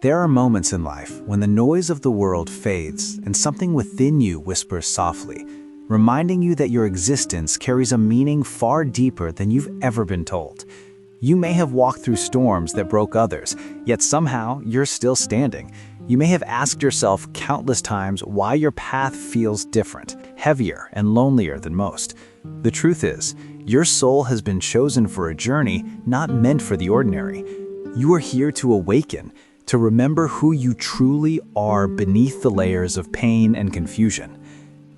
There are moments in life when the noise of the world fades and something within you whispers softly, reminding you that your existence carries a meaning far deeper than you've ever been told. You may have walked through storms that broke others, yet somehow you're still standing. You may have asked yourself countless times why your path feels different, heavier, and lonelier than most. The truth is, your soul has been chosen for a journey not meant for the ordinary. You are here to awaken, to remember who you truly are beneath the layers of pain and confusion.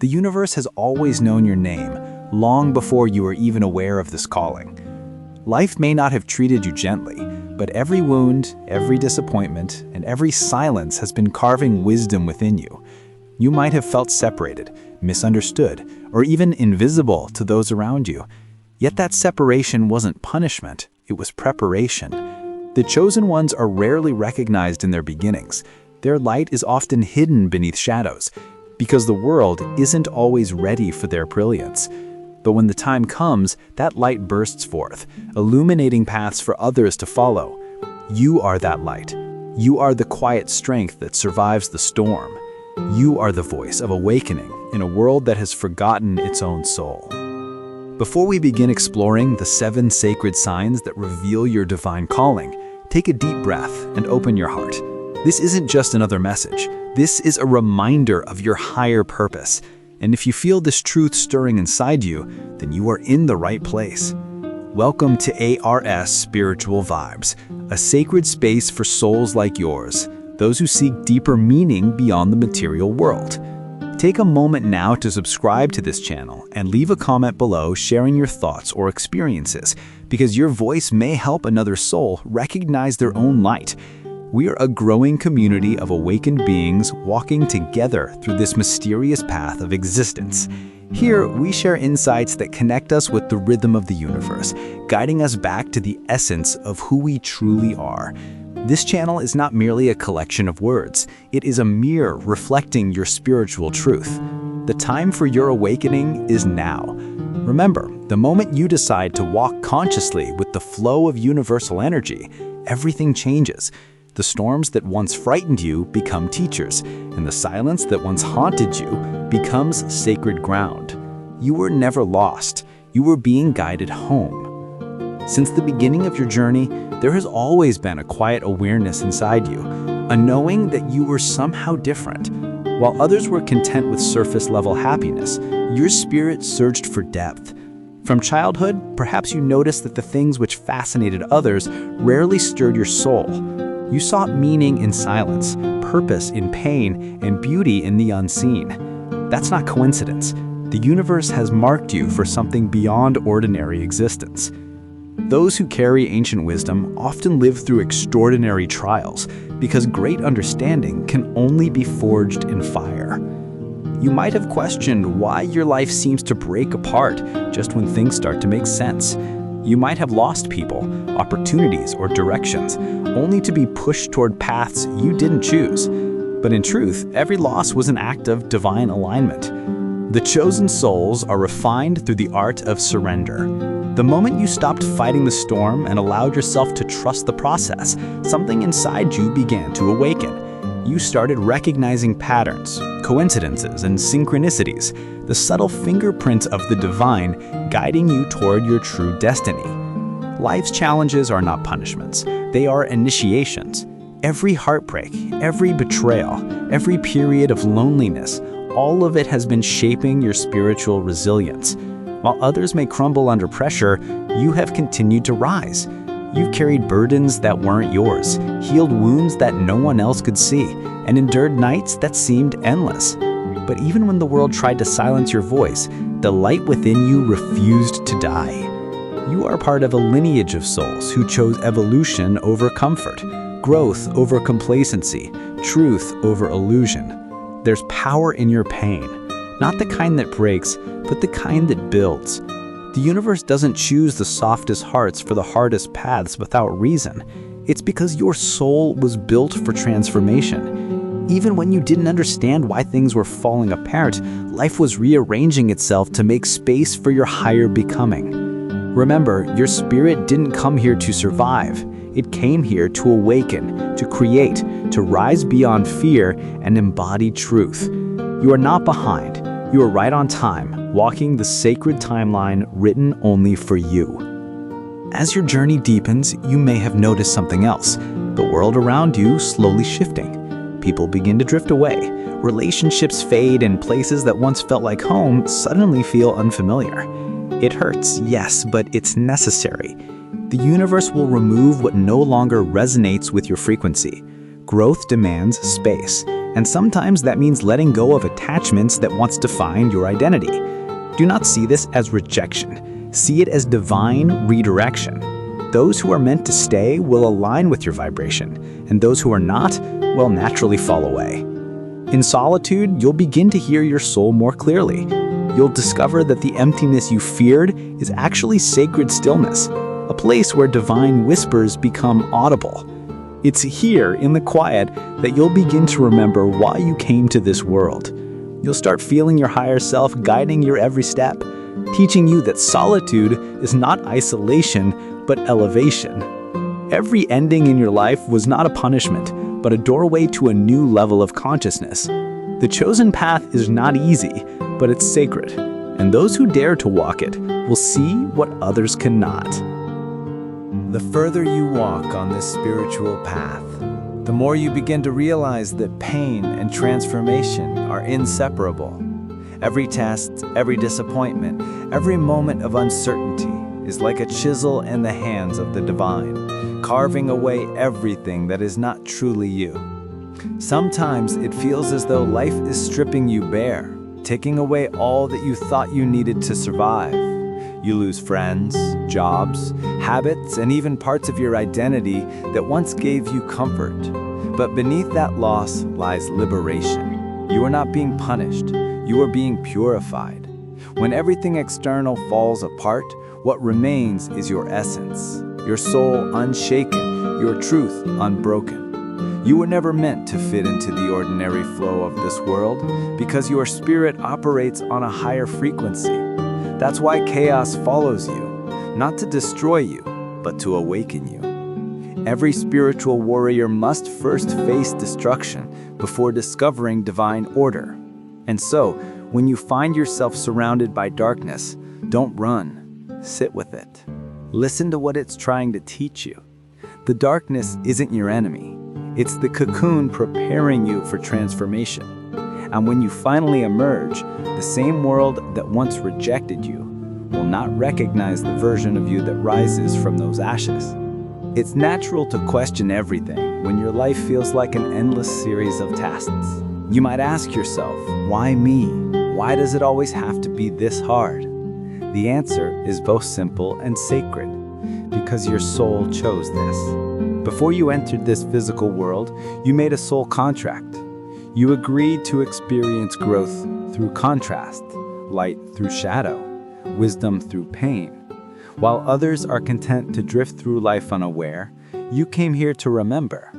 The universe has always known your name, long before you were even aware of this calling. Life may not have treated you gently, but every wound, every disappointment, and every silence has been carving wisdom within you. You might have felt separated, misunderstood, or even invisible to those around you. Yet that separation wasn't punishment, it was preparation. The chosen ones are rarely recognized in their beginnings. Their light is often hidden beneath shadows, because the world isn't always ready for their brilliance. But when the time comes, that light bursts forth, illuminating paths for others to follow. You are that light. You are the quiet strength that survives the storm. You are the voice of awakening in a world that has forgotten its own soul. Before we begin exploring the 7 sacred signs that reveal your divine calling, take a deep breath and open your heart. This isn't just another message. This is a reminder of your higher purpose. And if you feel this truth stirring inside you, then you are in the right place. Welcome to ARS Spiritual Vibes, a sacred space for souls like yours, those who seek deeper meaning beyond the material world. Take a moment now to subscribe to this channel and leave a comment below sharing your thoughts or experiences, because your voice may help another soul recognize their own light. We are a growing community of awakened beings walking together through this mysterious path of existence. Here, we share insights that connect us with the rhythm of the universe, guiding us back to the essence of who we truly are. This channel is not merely a collection of words. It is a mirror reflecting your spiritual truth. The time for your awakening is now. Remember, the moment you decide to walk consciously with the flow of universal energy, everything changes. The storms that once frightened you become teachers, and the silence that once haunted you becomes sacred ground. You were never lost. You were being guided home. Since the beginning of your journey, there has always been a quiet awareness inside you, a knowing that you were somehow different. While others were content with surface-level happiness, your spirit searched for depth. From childhood, perhaps you noticed that the things which fascinated others rarely stirred your soul. You sought meaning in silence, purpose in pain, and beauty in the unseen. That's not coincidence. The universe has marked you for something beyond ordinary existence. Those who carry ancient wisdom often live through extraordinary trials, because great understanding can only be forged in fire. You might have questioned why your life seems to break apart just when things start to make sense. You might have lost people, opportunities, or directions, only to be pushed toward paths you didn't choose. But in truth, every loss was an act of divine alignment. The chosen souls are refined through the art of surrender. The moment you stopped fighting the storm and allowed yourself to trust the process, something inside you began to awaken. You started recognizing patterns, coincidences, and synchronicities, the subtle fingerprints of the divine guiding you toward your true destiny. Life's challenges are not punishments. They are initiations. Every heartbreak, every betrayal, every period of loneliness, all of it has been shaping your spiritual resilience. While others may crumble under pressure, you have continued to rise. You've carried burdens that weren't yours, healed wounds that no one else could see, and endured nights that seemed endless. But even when the world tried to silence your voice, the light within you refused to die. You are part of a lineage of souls who chose evolution over comfort, growth over complacency, truth over illusion. There's power in your pain, not the kind that breaks, but the kind that builds. The universe doesn't choose the softest hearts for the hardest paths without reason. It's because your soul was built for transformation. Even when you didn't understand why things were falling apart, life was rearranging itself to make space for your higher becoming. Remember, your spirit didn't come here to survive. It came here to awaken, to create, to rise beyond fear and embody truth. You are not behind. You are right on time, walking the sacred timeline written only for you. As your journey deepens, you may have noticed something else. The world around you slowly shifting. People begin to drift away. Relationships fade, and places that once felt like home suddenly feel unfamiliar. It hurts, yes, but it's necessary. The universe will remove what no longer resonates with your frequency. Growth demands space, and sometimes that means letting go of attachments that once defined your identity. Do not see this as rejection. See it as divine redirection. Those who are meant to stay will align with your vibration, and those who are not will naturally fall away. In solitude, you'll begin to hear your soul more clearly. You'll discover that the emptiness you feared is actually sacred stillness, a place where divine whispers become audible. It's here, in the quiet, that you'll begin to remember why you came to this world. You'll start feeling your higher self guiding your every step, teaching you that solitude is not isolation, but elevation. Every ending in your life was not a punishment, but a doorway to a new level of consciousness. The chosen path is not easy, but it's sacred, and those who dare to walk it will see what others cannot. The further you walk on this spiritual path, the more you begin to realize that pain and transformation are inseparable. Every test, every disappointment, every moment of uncertainty is like a chisel in the hands of the divine, carving away everything that is not truly you. Sometimes it feels as though life is stripping you bare, taking away all that you thought you needed to survive. You lose friends, jobs, habits, and even parts of your identity that once gave you comfort. But beneath that loss lies liberation. You are not being punished. You are being purified. When everything external falls apart, what remains is your essence, your soul unshaken, your truth unbroken. You were never meant to fit into the ordinary flow of this world because your spirit operates on a higher frequency. That's why chaos follows you, not to destroy you, but to awaken you. Every spiritual warrior must first face destruction before discovering divine order. And so, when you find yourself surrounded by darkness, don't run. Sit with it. Listen to what it's trying to teach you. The darkness isn't your enemy. It's the cocoon preparing you for transformation. And when you finally emerge, the same world that once rejected you will not recognize the version of you that rises from those ashes. It's natural to question everything when your life feels like an endless series of tasks. You might ask yourself, why me? Why does it always have to be this hard? The answer is both simple and sacred, because your soul chose this. Before you entered this physical world, you made a soul contract. You agreed to experience growth through contrast, light through shadow, wisdom through pain. While others are content to drift through life unaware, you came here to remember.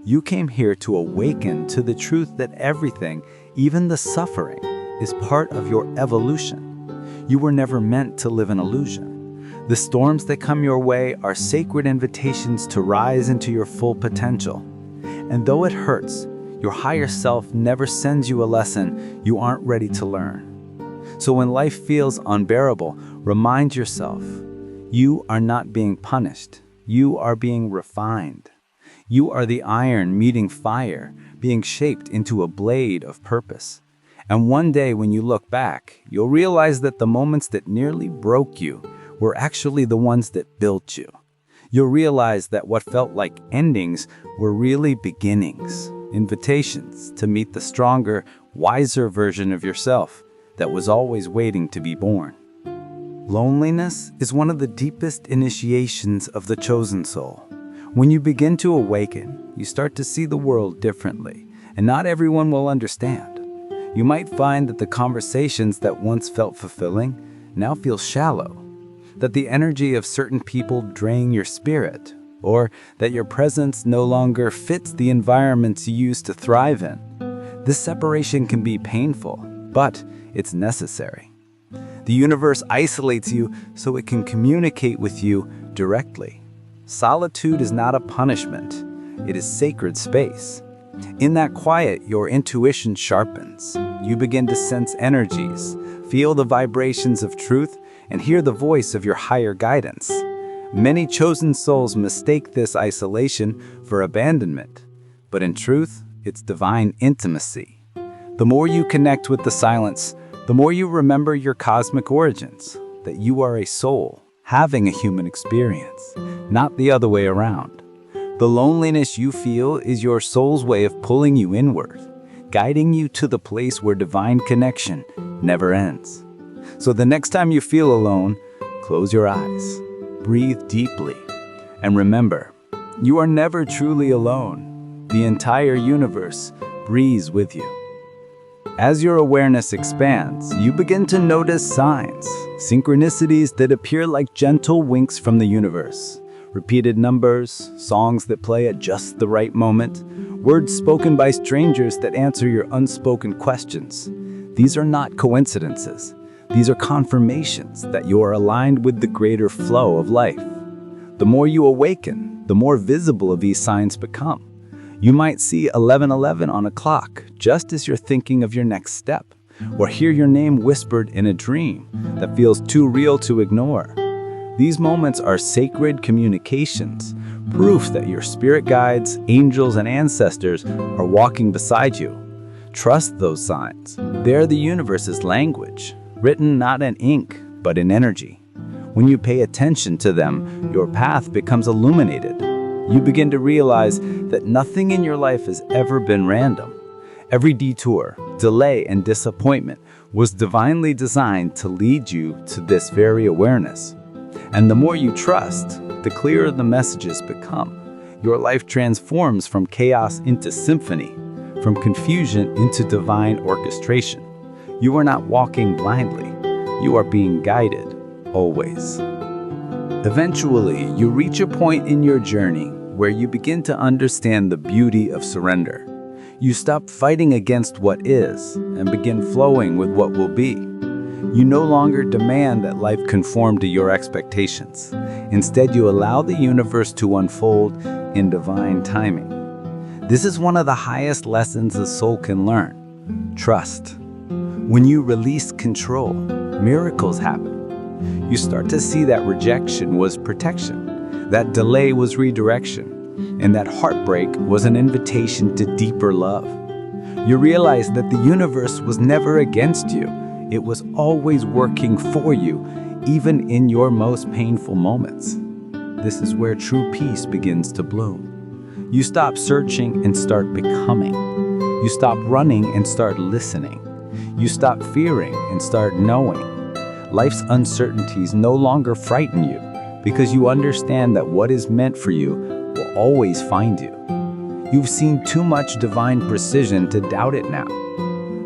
You came here to awaken to the truth that everything, even the suffering, is part of your evolution. You were never meant to live in illusion. The storms that come your way are sacred invitations to rise into your full potential. And though it hurts, your higher self never sends you a lesson you aren't ready to learn. So when life feels unbearable, remind yourself, you are not being punished. You are being refined. You are the iron meeting fire, being shaped into a blade of purpose. And one day when you look back, you'll realize that the moments that nearly broke you were actually the ones that built you. You'll realize that what felt like endings were really beginnings, invitations to meet the stronger, wiser version of yourself that was always waiting to be born. Loneliness is one of the deepest initiations of the chosen soul. When you begin to awaken, you start to see the world differently, and not everyone will understand. You might find that the conversations that once felt fulfilling now feel shallow, that the energy of certain people drain your spirit, or that your presence no longer fits the environments you used to thrive in. This separation can be painful, but it's necessary. The universe isolates you so it can communicate with you directly. Solitude is not a punishment. It is sacred space. In that quiet, your intuition sharpens. You begin to sense energies, feel the vibrations of truth, and hear the voice of your higher guidance. Many chosen souls mistake this isolation for abandonment, but in truth, it's divine intimacy. The more you connect with the silence, the more you remember your cosmic origins, that you are a soul having a human experience, not the other way around. The loneliness you feel is your soul's way of pulling you inward, guiding you to the place where divine connection never ends. So the next time you feel alone, close your eyes, breathe deeply, and remember, you are never truly alone. The entire universe breathes with you. As your awareness expands, you begin to notice signs, synchronicities that appear like gentle winks from the universe. Repeated numbers, songs that play at just the right moment, words spoken by strangers that answer your unspoken questions. These are not coincidences. These are confirmations that you are aligned with the greater flow of life. The more you awaken, the more visible these signs become. You might see 11:11 on a clock just as you're thinking of your next step, or hear your name whispered in a dream that feels too real to ignore. These moments are sacred communications, proof that your spirit guides, angels, and ancestors are walking beside you. Trust those signs. They're the universe's language, written not in ink, but in energy. When you pay attention to them, your path becomes illuminated. You begin to realize that nothing in your life has ever been random. Every detour, delay, and disappointment was divinely designed to lead you to this very awareness. And the more you trust, the clearer the messages become. Your life transforms from chaos into symphony, from confusion into divine orchestration. You are not walking blindly. You are being guided, always. Eventually, you reach a point in your journey where you begin to understand the beauty of surrender. You stop fighting against what is and begin flowing with what will be. You no longer demand that life conform to your expectations. Instead, you allow the universe to unfold in divine timing. This is one of the highest lessons a soul can learn. Trust. When you release control, miracles happen. You start to see that rejection was protection, that delay was redirection, and that heartbreak was an invitation to deeper love. You realize that the universe was never against you. It was always working for you, even in your most painful moments. This is where true peace begins to bloom. You stop searching and start becoming. You stop running and start listening. You stop fearing and start knowing. Life's uncertainties no longer frighten you because you understand that what is meant for you will always find you. You've seen too much divine precision to doubt it now.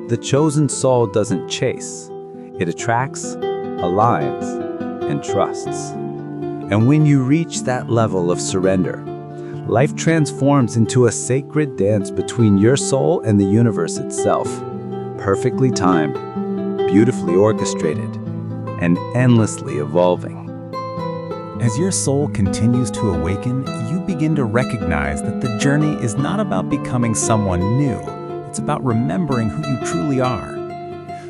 The chosen soul doesn't chase. It attracts, aligns, and trusts. And when you reach that level of surrender, life transforms into a sacred dance between your soul and the universe itself. Perfectly timed, beautifully orchestrated, and endlessly evolving. As your soul continues to awaken, you begin to recognize that the journey is not about becoming someone new. It's about remembering who you truly are.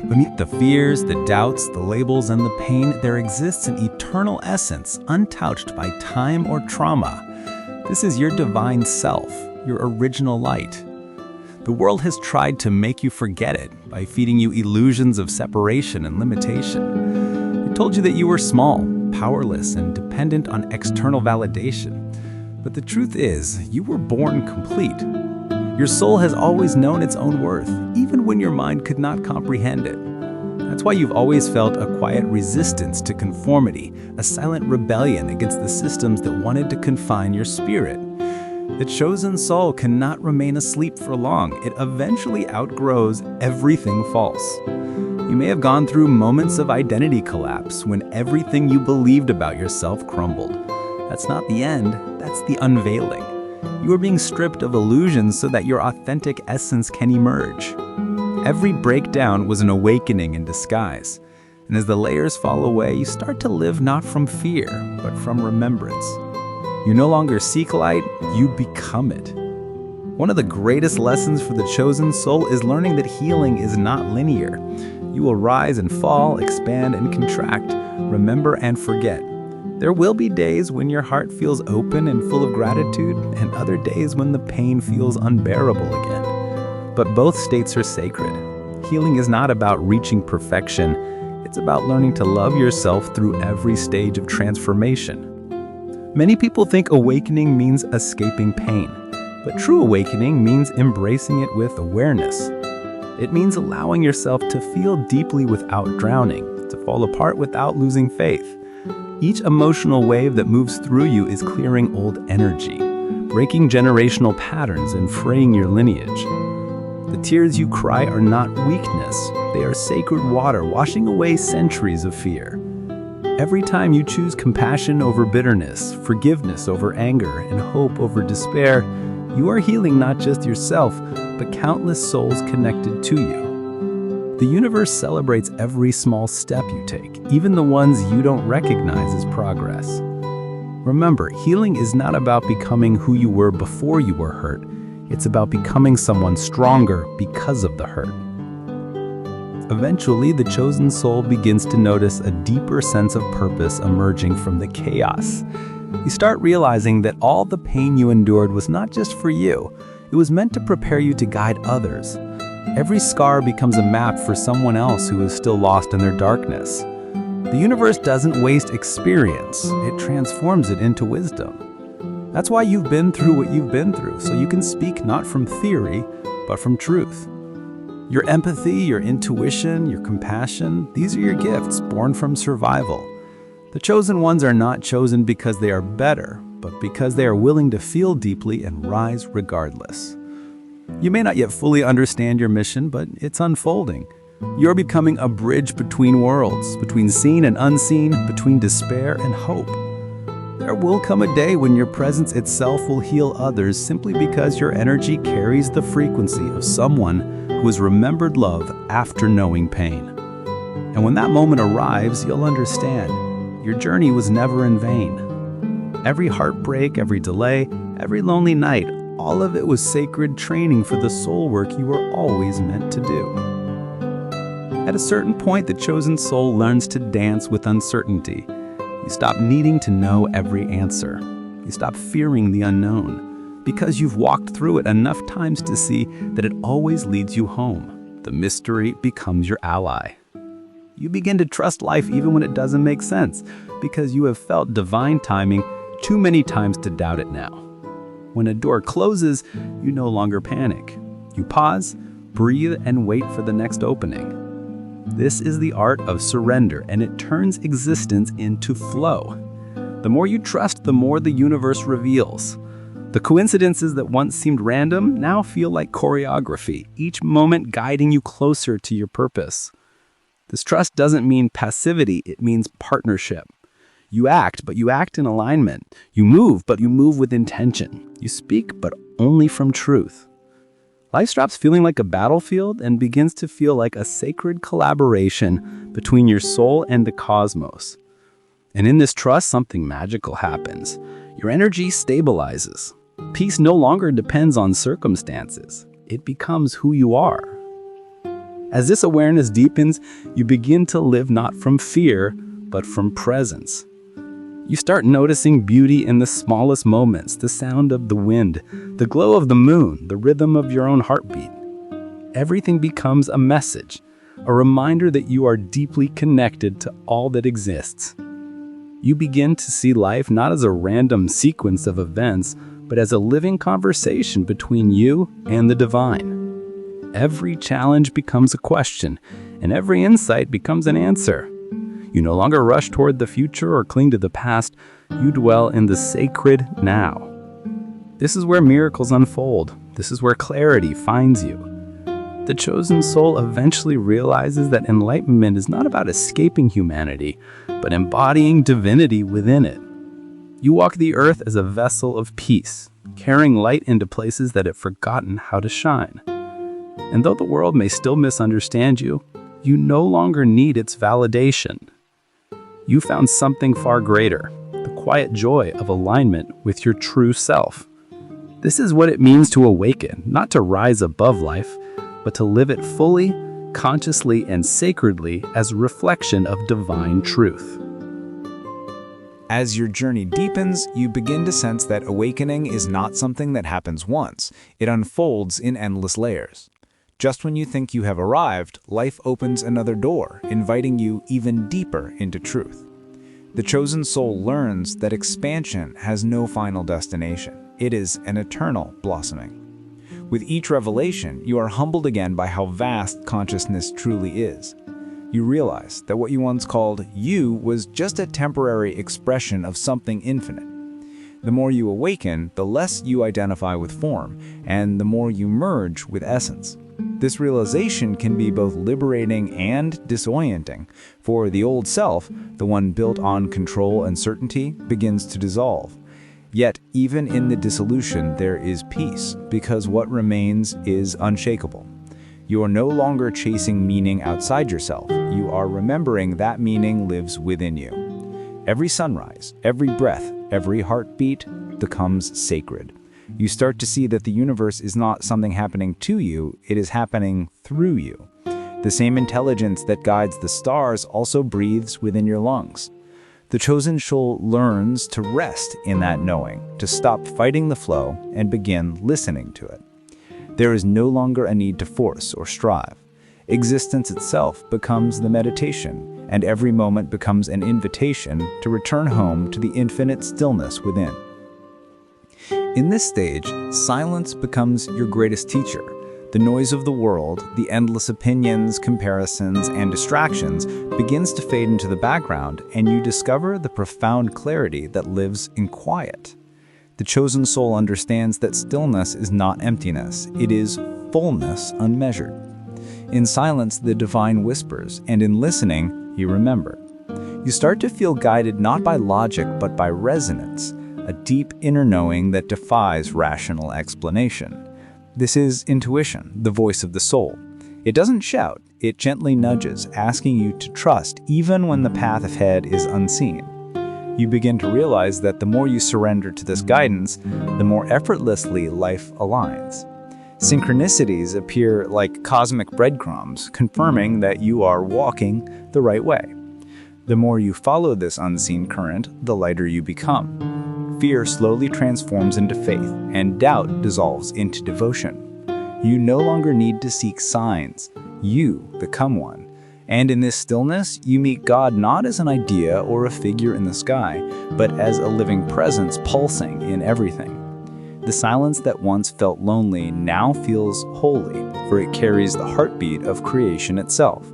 Beneath the fears, the doubts, the labels, and the pain, there exists an eternal essence untouched by time or trauma. This is your divine self, your original light. The world has tried to make you forget it by feeding you illusions of separation and limitation. It told you that you were small, powerless, and dependent on external validation. But the truth is, you were born complete. Your soul has always known its own worth, even when your mind could not comprehend it. That's why you've always felt a quiet resistance to conformity, a silent rebellion against the systems that wanted to confine your spirit. The chosen soul cannot remain asleep for long. It eventually outgrows everything false. You may have gone through moments of identity collapse when everything you believed about yourself crumbled. That's not the end, that's the unveiling. You are being stripped of illusions so that your authentic essence can emerge. Every breakdown was an awakening in disguise. And as the layers fall away, you start to live not from fear, but from remembrance. You no longer seek light, you become it. One of the greatest lessons for the chosen soul is learning that healing is not linear. You will rise and fall, expand and contract, remember and forget. There will be days when your heart feels open and full of gratitude, and other days when the pain feels unbearable again. But both states are sacred. Healing is not about reaching perfection. It's about learning to love yourself through every stage of transformation. Many people think awakening means escaping pain, but true awakening means embracing it with awareness. It means allowing yourself to feel deeply without drowning, to fall apart without losing faith. Each emotional wave that moves through you is clearing old energy, breaking generational patterns and fraying your lineage. The tears you cry are not weakness, they are sacred water washing away centuries of fear. Every time you choose compassion over bitterness, forgiveness over anger, and hope over despair, you are healing not just yourself, but countless souls connected to you. The universe celebrates every small step you take, even the ones you don't recognize as progress. Remember, healing is not about becoming who you were before you were hurt. It's about becoming someone stronger because of the hurt. Eventually, the chosen soul begins to notice a deeper sense of purpose emerging from the chaos. You start realizing that all the pain you endured was not just for you. It was meant to prepare you to guide others. Every scar becomes a map for someone else who is still lost in their darkness. The universe doesn't waste experience. It transforms it into wisdom. That's why you've been through what you've been through, so you can speak not from theory, but from truth. Your empathy, your intuition, your compassion, these are your gifts born from survival. The chosen ones are not chosen because they are better, but because they are willing to feel deeply and rise regardless. You may not yet fully understand your mission, but it's unfolding. You're becoming a bridge between worlds, between seen and unseen, between despair and hope. There will come a day when your presence itself will heal others simply because your energy carries the frequency of someone who has remembered love after knowing pain. And when that moment arrives, you'll understand your journey was never in vain. Every heartbreak, every delay, every lonely night, all of it was sacred training for the soul work you were always meant to do. At a certain point, the chosen soul learns to dance with uncertainty. You stop needing to know every answer. You stop fearing the unknown, because you've walked through it enough times to see that it always leads you home. The mystery becomes your ally. You begin to trust life even when it doesn't make sense, because you have felt divine timing too many times to doubt it now. When a door closes, you no longer panic. You pause, breathe, and wait for the next opening. This is the art of surrender, and it turns existence into flow. The more you trust, the more the universe reveals. The coincidences that once seemed random now feel like choreography, each moment guiding you closer to your purpose. This trust doesn't mean passivity, it means partnership. You act, but you act in alignment. You move, but you move with intention. You speak, but only from truth. Life stops feeling like a battlefield and begins to feel like a sacred collaboration between your soul and the cosmos. And in this trust, something magical happens. Your energy stabilizes. Peace no longer depends on circumstances. It becomes who you are. As this awareness deepens, you begin to live not from fear, but from presence. You start noticing beauty in the smallest moments, the sound of the wind, the glow of the moon, the rhythm of your own heartbeat. Everything becomes a message, a reminder that you are deeply connected to all that exists. You begin to see life not as a random sequence of events, but as a living conversation between you and the divine. Every challenge becomes a question, and every insight becomes an answer. You no longer rush toward the future or cling to the past. You dwell in the sacred now. This is where miracles unfold. This is where clarity finds you. The chosen soul eventually realizes that enlightenment is not about escaping humanity, but embodying divinity within it. You walk the earth as a vessel of peace, carrying light into places that have forgotten how to shine. And though the world may still misunderstand you, you no longer need its validation. You found something far greater, the quiet joy of alignment with your true self. This is what it means to awaken, not to rise above life, but to live it fully, consciously, and sacredly as a reflection of divine truth. As your journey deepens, you begin to sense that awakening is not something that happens once. It unfolds in endless layers. Just when you think you have arrived, life opens another door, inviting you even deeper into truth. The chosen soul learns that expansion has no final destination. It is an eternal blossoming. With each revelation, you are humbled again by how vast consciousness truly is. You realize that what you once called you was just a temporary expression of something infinite. The more you awaken, the less you identify with form, and the more you merge with essence. This realization can be both liberating and disorienting, for the old self, the one built on control and certainty, begins to dissolve. Yet, even in the dissolution, there is peace, because what remains is unshakable. You are no longer chasing meaning outside yourself. You are remembering that meaning lives within you. Every sunrise, every breath, every heartbeat becomes sacred. You start to see that the universe is not something happening to you, it is happening through you. The same intelligence that guides the stars also breathes within your lungs. The chosen soul learns to rest in that knowing, to stop fighting the flow and begin listening to it. There is no longer a need to force or strive. Existence itself becomes the meditation, and every moment becomes an invitation to return home to the infinite stillness within. In this stage, silence becomes your greatest teacher. The noise of the world, the endless opinions, comparisons, and distractions begins to fade into the background, and you discover the profound clarity that lives in quiet. The chosen soul understands that stillness is not emptiness, it is fullness unmeasured. In silence, the divine whispers, and in listening, you remember. You start to feel guided not by logic, but by resonance, a deep inner knowing that defies rational explanation. This is intuition, the voice of the soul. It doesn't shout, it gently nudges, asking you to trust even when the path ahead is unseen. You begin to realize that the more you surrender to this guidance, the more effortlessly life aligns. Synchronicities appear like cosmic breadcrumbs, confirming that you are walking the right way. The more you follow this unseen current, the lighter you become. Fear slowly transforms into faith, and doubt dissolves into devotion. You no longer need to seek signs. You become one. And in this stillness, you meet God not as an idea or a figure in the sky, but as a living presence pulsing in everything. The silence that once felt lonely now feels holy, for it carries the heartbeat of creation itself.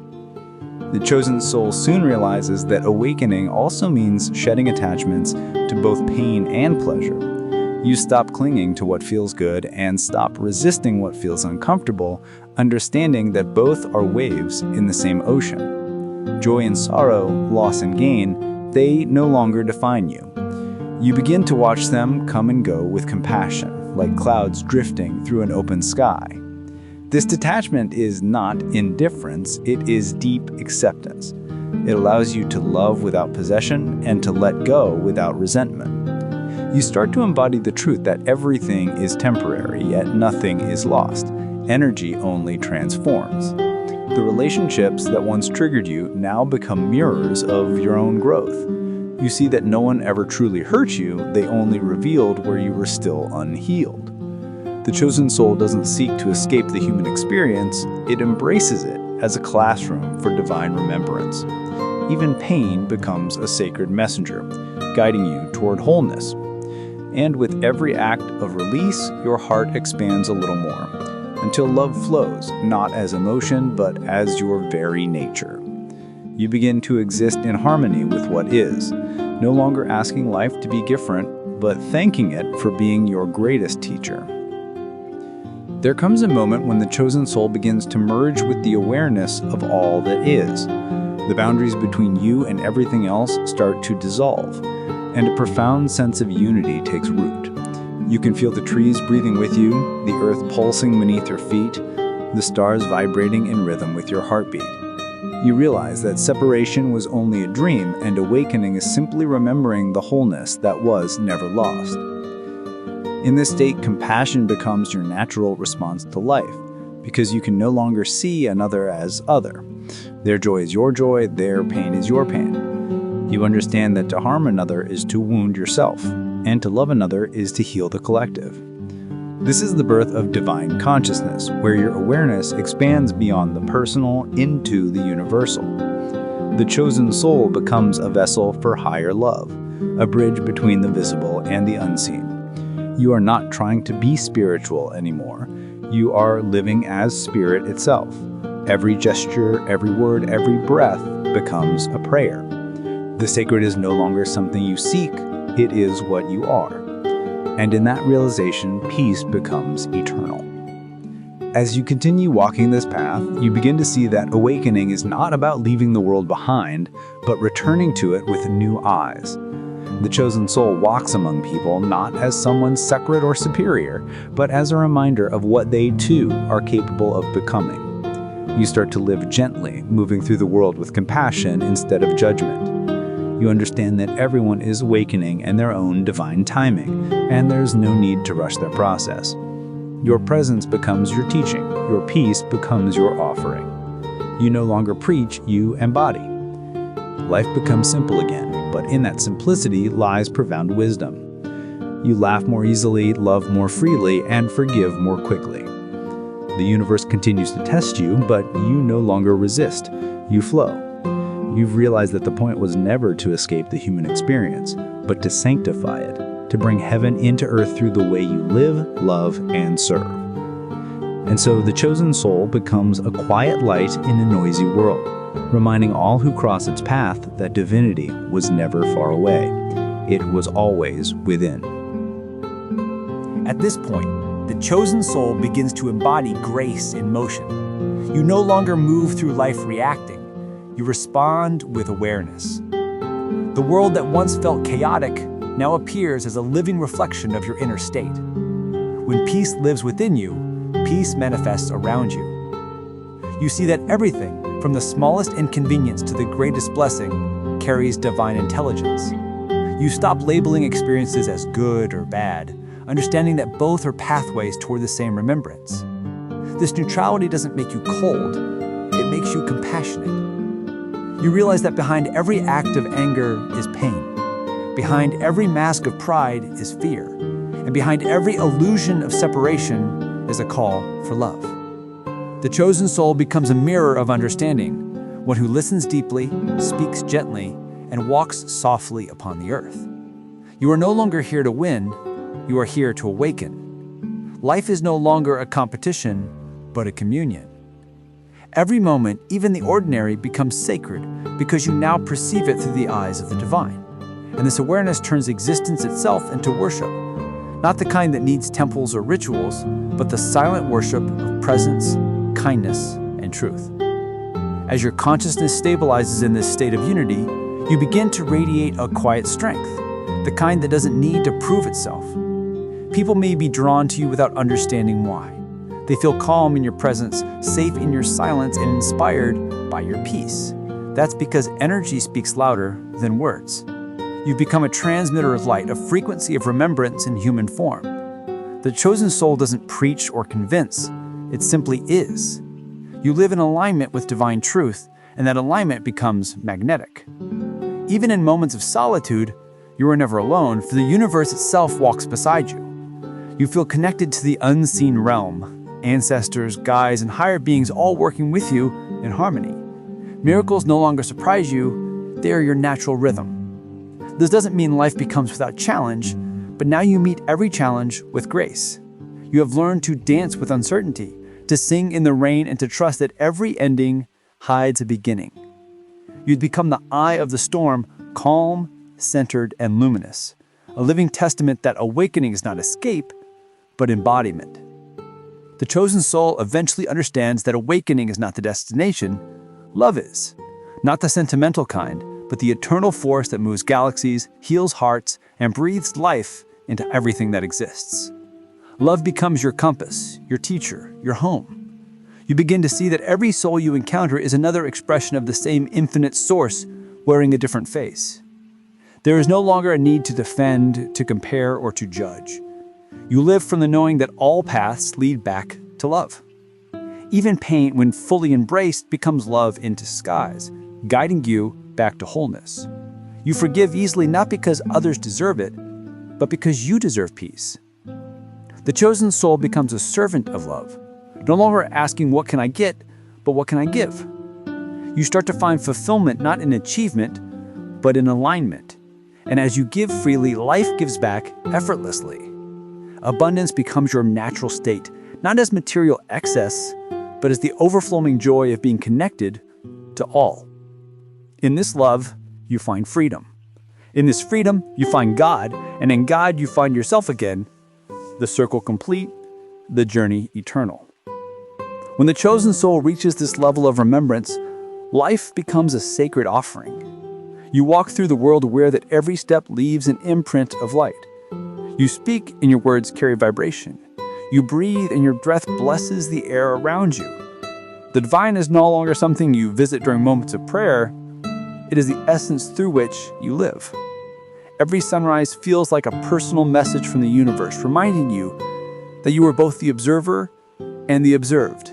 The chosen soul soon realizes that awakening also means shedding attachments to both pain and pleasure. You stop clinging to what feels good and stop resisting what feels uncomfortable, understanding that both are waves in the same ocean. Joy and sorrow, loss and gain, they no longer define you. You begin to watch them come and go with compassion, like clouds drifting through an open sky. This detachment is not indifference, it is deep acceptance. It allows you to love without possession and to let go without resentment. You start to embody the truth that everything is temporary, yet nothing is lost. Energy only transforms. The relationships that once triggered you now become mirrors of your own growth. You see that no one ever truly hurt you, they only revealed where you were still unhealed. The chosen soul doesn't seek to escape the human experience, it embraces it as a classroom for divine remembrance. Even pain becomes a sacred messenger, guiding you toward wholeness. And with every act of release, your heart expands a little more, until love flows, not as emotion, but as your very nature. You begin to exist in harmony with what is, no longer asking life to be different, but thanking it for being your greatest teacher. There comes a moment when the chosen soul begins to merge with the awareness of all that is. The boundaries between you and everything else start to dissolve, and a profound sense of unity takes root. You can feel the trees breathing with you, the earth pulsing beneath your feet, the stars vibrating in rhythm with your heartbeat. You realize that separation was only a dream and awakening is simply remembering the wholeness that was never lost. In this state, compassion becomes your natural response to life, because you can no longer see another as other. Their joy is your joy, their pain is your pain. You understand that to harm another is to wound yourself, and to love another is to heal the collective. This is the birth of divine consciousness, where your awareness expands beyond the personal into the universal. The chosen soul becomes a vessel for higher love, a bridge between the visible and the unseen. You are not trying to be spiritual anymore. You are living as spirit itself. Every gesture, every word, every breath becomes a prayer. The sacred is no longer something you seek, it is what you are. And in that realization, peace becomes eternal. As you continue walking this path, you begin to see that awakening is not about leaving the world behind, but returning to it with new eyes. The chosen soul walks among people not as someone separate or superior, but as a reminder of what they too are capable of becoming. You start to live gently, moving through the world with compassion instead of judgment. You understand that everyone is awakening in their own divine timing, and there's no need to rush their process. Your presence becomes your teaching, your peace becomes your offering. You no longer preach, you embody. Life becomes simple again, but in that simplicity lies profound wisdom. You laugh more easily, love more freely, and forgive more quickly. The universe continues to test you, but you no longer resist, you flow. You've realized that the point was never to escape the human experience, but to sanctify it, to bring heaven into earth through the way you live, love, and serve. And so the chosen soul becomes a quiet light in a noisy world, reminding all who cross its path that divinity was never far away. It was always within. At this point, the chosen soul begins to embody grace in motion. You no longer move through life reacting. You respond with awareness. The world that once felt chaotic now appears as a living reflection of your inner state. When peace lives within you, peace manifests around you. You see that everything, from the smallest inconvenience to the greatest blessing, carries divine intelligence. You stop labeling experiences as good or bad, understanding that both are pathways toward the same remembrance. This neutrality doesn't make you cold, it makes you compassionate. You realize that behind every act of anger is pain. Behind every mask of pride is fear. And behind every illusion of separation is a call for love. The chosen soul becomes a mirror of understanding, one who listens deeply, speaks gently, and walks softly upon the earth. You are no longer here to win, you are here to awaken. Life is no longer a competition, but a communion. Every moment, even the ordinary, becomes sacred because you now perceive it through the eyes of the divine. And this awareness turns existence itself into worship, not the kind that needs temples or rituals, but the silent worship of presence, kindness, and truth. As your consciousness stabilizes in this state of unity, you begin to radiate a quiet strength, the kind that doesn't need to prove itself. People may be drawn to you without understanding why. They feel calm in your presence, safe in your silence, and inspired by your peace. That's because energy speaks louder than words. You've become a transmitter of light, a frequency of remembrance in human form. The chosen soul doesn't preach or convince, it simply is. You live in alignment with divine truth, and that alignment becomes magnetic. Even in moments of solitude, you are never alone, for the universe itself walks beside you. You feel connected to the unseen realm, ancestors, guides, and higher beings all working with you in harmony. Miracles no longer surprise you, they are your natural rhythm. This doesn't mean life becomes without challenge, but now you meet every challenge with grace. You have learned to dance with uncertainty, to sing in the rain, and to trust that every ending hides a beginning. You'd become the eye of the storm, calm, centered, and luminous, a living testament that awakening is not escape, but embodiment. The chosen soul eventually understands that awakening is not the destination, love is. Not the sentimental kind, but the eternal force that moves galaxies, heals hearts, and breathes life into everything that exists. Love becomes your compass, your teacher, your home. You begin to see that every soul you encounter is another expression of the same infinite source wearing a different face. There is no longer a need to defend, to compare, or to judge. You live from the knowing that all paths lead back to love. Even pain, when fully embraced, becomes love in disguise, guiding you back to wholeness. You forgive easily not because others deserve it, but because you deserve peace. The chosen soul becomes a servant of love, no longer asking what can I get, but what can I give? You start to find fulfillment not in achievement, but in alignment. And as you give freely, life gives back effortlessly. Abundance becomes your natural state, not as material excess, but as the overflowing joy of being connected to all. In this love, you find freedom. In this freedom, you find God, and in God, you find yourself again, the circle complete, the journey eternal. When the chosen soul reaches this level of remembrance, life becomes a sacred offering. You walk through the world aware that every step leaves an imprint of light. You speak, and your words carry vibration. You breathe, and your breath blesses the air around you. The divine is no longer something you visit during moments of prayer. It is the essence through which you live. Every sunrise feels like a personal message from the universe, reminding you that you are both the observer and the observed.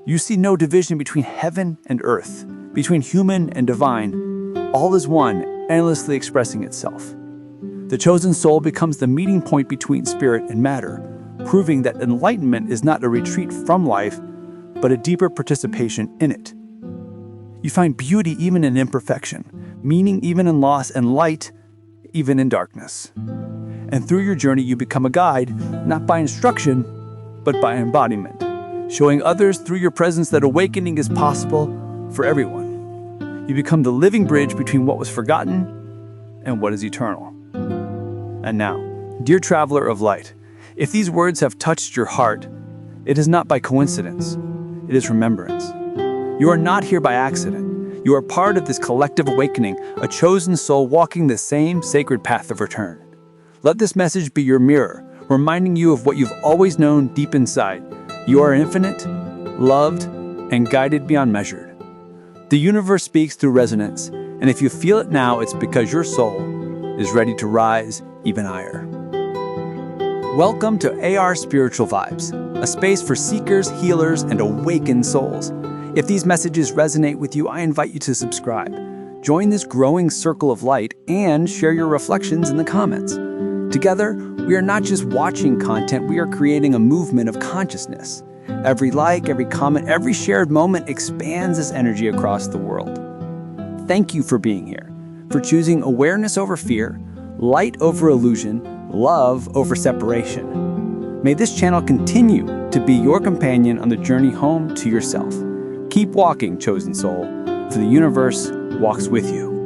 You see no division between heaven and earth, between human and divine. All is one, endlessly expressing itself. The chosen soul becomes the meeting point between spirit and matter, proving that enlightenment is not a retreat from life, but a deeper participation in it. You find beauty even in imperfection, meaning even in loss, and light even in darkness. And through your journey, you become a guide, not by instruction, but by embodiment, showing others through your presence that awakening is possible for everyone. You become the living bridge between what was forgotten and what is eternal. And now, dear traveler of light, if these words have touched your heart, it is not by coincidence, it is remembrance. You are not here by accident. You are part of this collective awakening, a chosen soul walking the same sacred path of return. Let this message be your mirror, reminding you of what you've always known deep inside. You are infinite, loved, and guided beyond measure. The universe speaks through resonance, and if you feel it now, it's because your soul is ready to rise even higher. Welcome to AR Spiritual Vibes, a space for seekers, healers, and awakened souls. If these messages resonate with you, I invite you to subscribe. Join this growing circle of light and share your reflections in the comments. Together, we are not just watching content, we are creating a movement of consciousness. Every like, every comment, every shared moment expands this energy across the world. Thank you for being here, for choosing awareness over fear, light over illusion, love over separation. May this channel continue to be your companion on the journey home to yourself. Keep walking, chosen soul, for the universe walks with you.